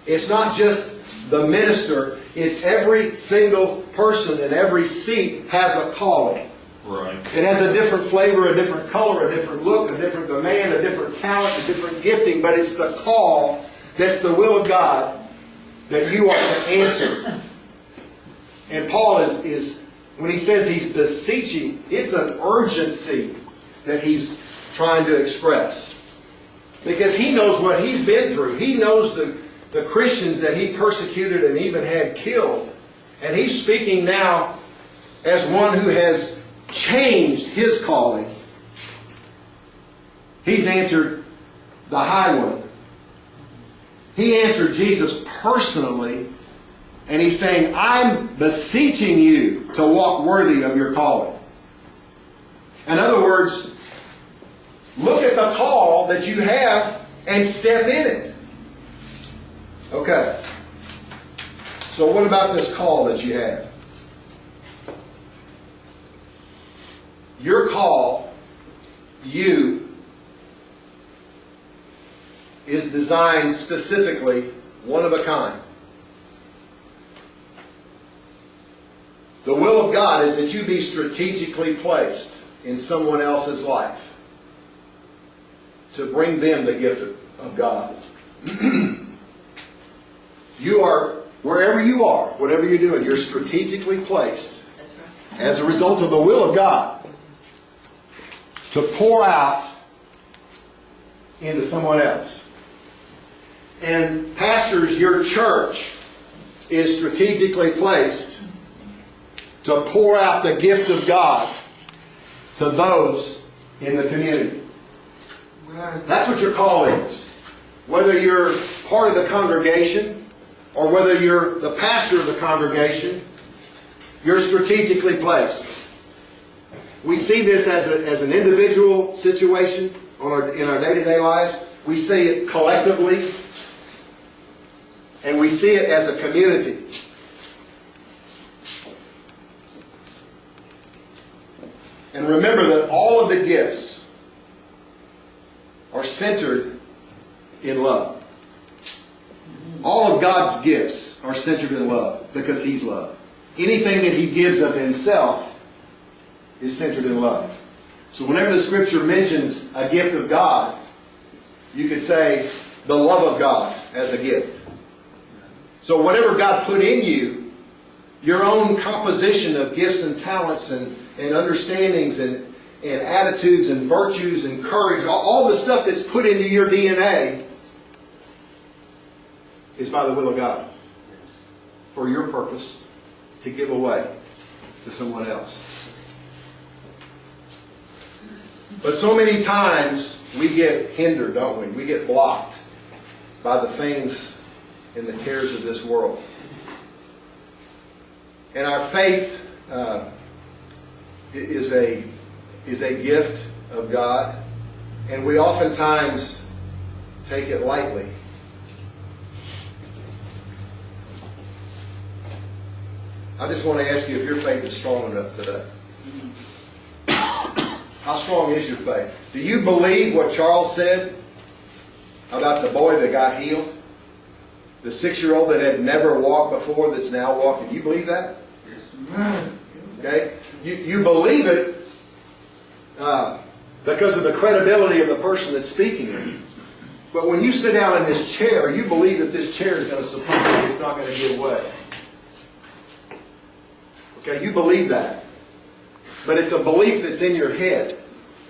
It's not just the minister. It's every single person in every seat has a calling. Right. It has a different flavor, a different color, a different look, a different demand, a different talent, a different gifting. But it's the call that's the will of God that you are to answer. And Paul is when he says he's beseeching, it's an urgency that he's trying to express. Because he knows what he's been through. He knows the Christians that he persecuted and even had killed. And he's speaking now as one who has changed his calling. He's answered the high one. He answered Jesus personally. And he's saying, I'm beseeching you to walk worthy of your calling. In other words, look at the call that you have and step in it. Okay. So what about this call that you have? Your call, you, is designed specifically one of a kind. The will of God is that you be strategically placed in someone else's life to bring them the gift of God. You are, wherever you are, whatever you're doing, you're strategically placed as a result of the will of God to pour out into someone else. And pastors, your church is strategically placed to pour out the gift of God to those in the community. That's what your call is. Whether you're part of the congregation or whether you're the pastor of the congregation, you're strategically placed. We see this as an individual situation in our day-to-day lives. We see it collectively. And we see it as a community. And remember that all of the gifts are centered in love. All of God's gifts are centered in love because He's love. Anything that He gives of Himself is centered in love. So whenever the Scripture mentions a gift of God, you could say the love of God as a gift. So whatever God put in you, your own composition of gifts and talents and understandings and attitudes and virtues and courage, all the stuff that's put into your DNA is by the will of God for your purpose to give away to someone else. But so many times we get hindered, don't we? We get blocked by the things and the cares of this world. And our faith is a gift of God, and we oftentimes take it lightly. I just want to ask you if your faith is strong enough today. How strong is your faith? Do you believe what Charles said about the boy that got healed? The 6-year-old that had never walked before that's now walking. Do you believe that? Yes. Okay? You believe it because of the credibility of the person that's speaking it. But when you sit down in this chair, you believe that this chair is going to support you. It's not going to give way. Okay, you believe that. But it's a belief that's in your head,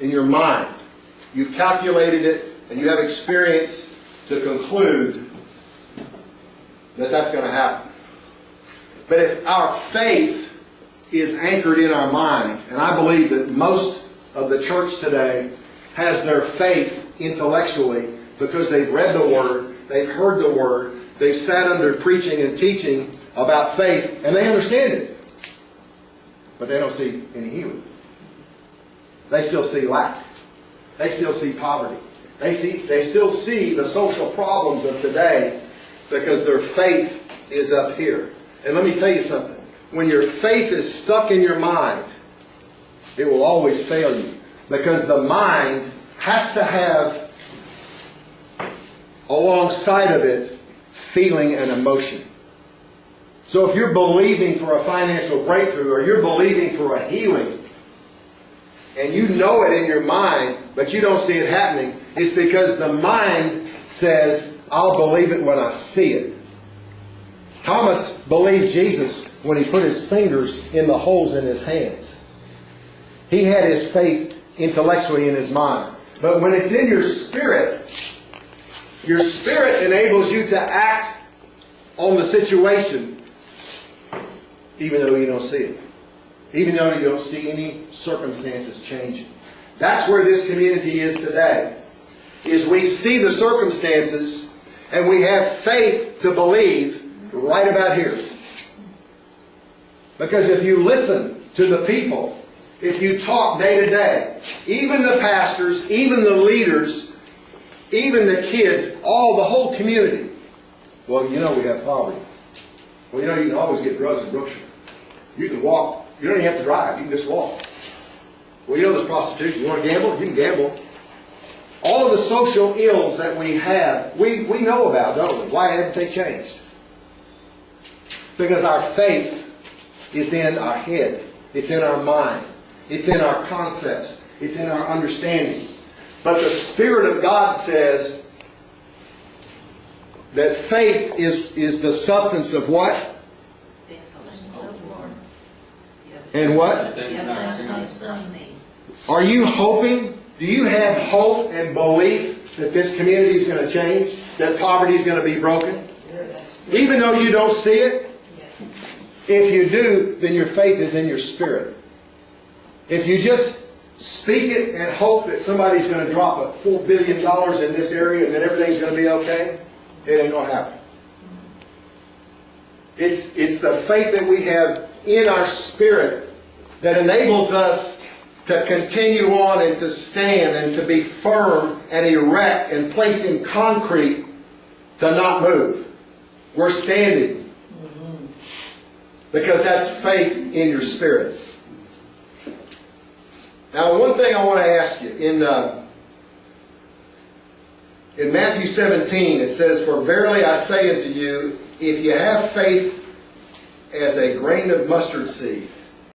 in your mind. You've calculated it, and you have experience to conclude that that's going to happen. But if our faith is anchored in our mind, and I believe that most of the church today has their faith intellectually because they've read the Word, they've heard the Word, they've sat under preaching and teaching about faith, and they understand it. But they don't see any healing. They still see lack. They still see poverty. They still see the social problems of today because their faith is up here. And let me tell you something. When your faith is stuck in your mind, it will always fail you. Because the mind has to have alongside of it feeling, and emotion. So if you're believing for a financial breakthrough or you're believing for a healing, and you know it in your mind, but you don't see it happening, it's because the mind says, I'll believe it when I see it. Thomas believed Jesus when he put his fingers in the holes in his hands. He had his faith intellectually in his mind. But when it's in your spirit enables you to act on the situation even though you don't see it. Even though you don't see any circumstances changing. That's where this community is today. Is we see the circumstances and we have faith to believe right about here. Because if you listen to the people, if you talk day to day, even the pastors, even the leaders, even the kids, the whole community, well, you know we have poverty. Well, you know you can always get drugs in Brookshire. You can walk. You don't even have to drive. You can just walk. Well, you know there's prostitution. You want to gamble? You can gamble. All of the social ills that we have, we know about, don't we? Why haven't they changed? Because our faith is in our head. It's in our mind. It's in our concepts. It's in our understanding. But the Spirit of God says that faith is the substance of what? And what? Are you hoping? Do you have hope and belief that this community is going to change? That poverty is going to be broken? Even though you don't see it? If you do, then your faith is in your spirit. If you just speak it and hope that somebody's going to drop $4 billion in this area and that everything's going to be okay, it ain't going to happen. It's the faith that we have in our spirit that enables us to continue on and to stand and to be firm and erect and placed in concrete to not move. We're standing because that's faith in your spirit. Now, one thing I want to ask you. In Matthew 17, it says, "For verily I say unto you, if you have faith as a grain of mustard seed,